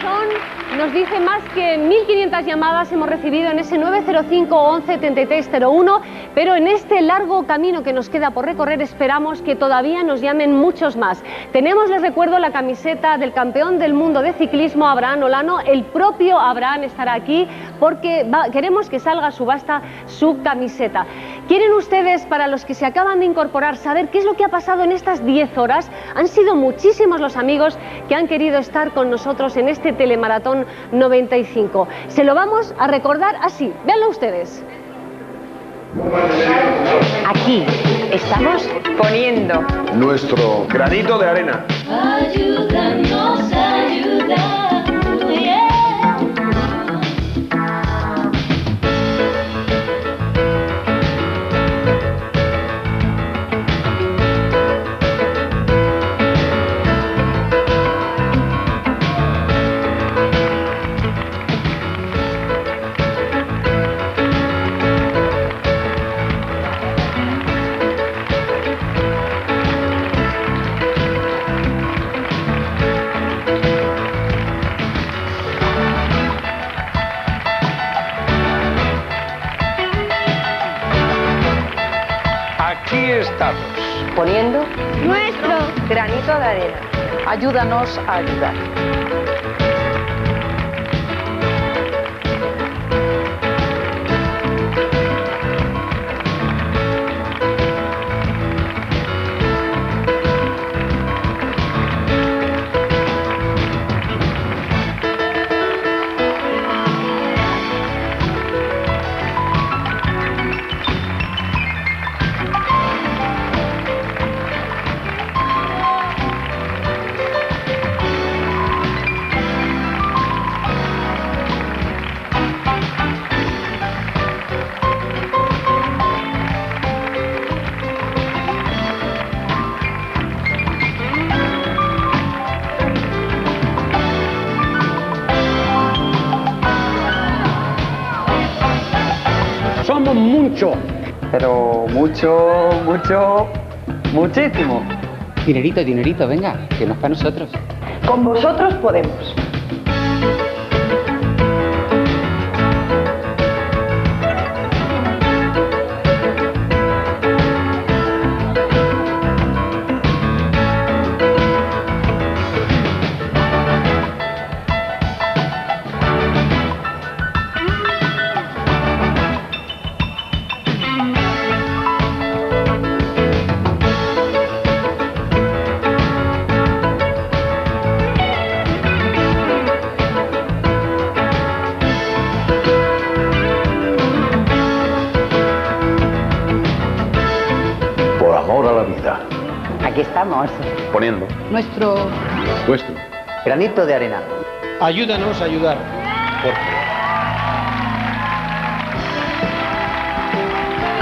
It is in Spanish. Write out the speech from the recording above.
corazón nos dice más que 1.500 llamadas hemos recibido en ese 905 11 73 01, pero en este largo camino que nos queda por recorrer esperamos que todavía nos llamen muchos más. Tenemos, les recuerdo, la camiseta del campeón del mundo de ciclismo, Abraham Olano. El propio Abraham estará aquí porque queremos que salga a subasta su camiseta. ¿Quieren ustedes, para los que se acaban de incorporar, saber qué es lo que ha pasado en estas 10 horas? Han sido muchísimos los amigos que han querido estar con nosotros en este telemaratón 95. Se lo vamos a recordar así, véanlo ustedes. Aquí estamos poniendo nuestro granito de arena. Ayúdanos a ayudar. Aquí estamos. poniendo nuestro granito de arena. Ayúdanos a ayudar. Somos muchos. Pero muchísimo. Dinerito, dinerito, venga, que no es para nosotros. Con vosotros podemos. Por amor a la vida. Aquí estamos. Poniendo Nuestro nuestro Granito de arena. ayúdanos a ayudar. por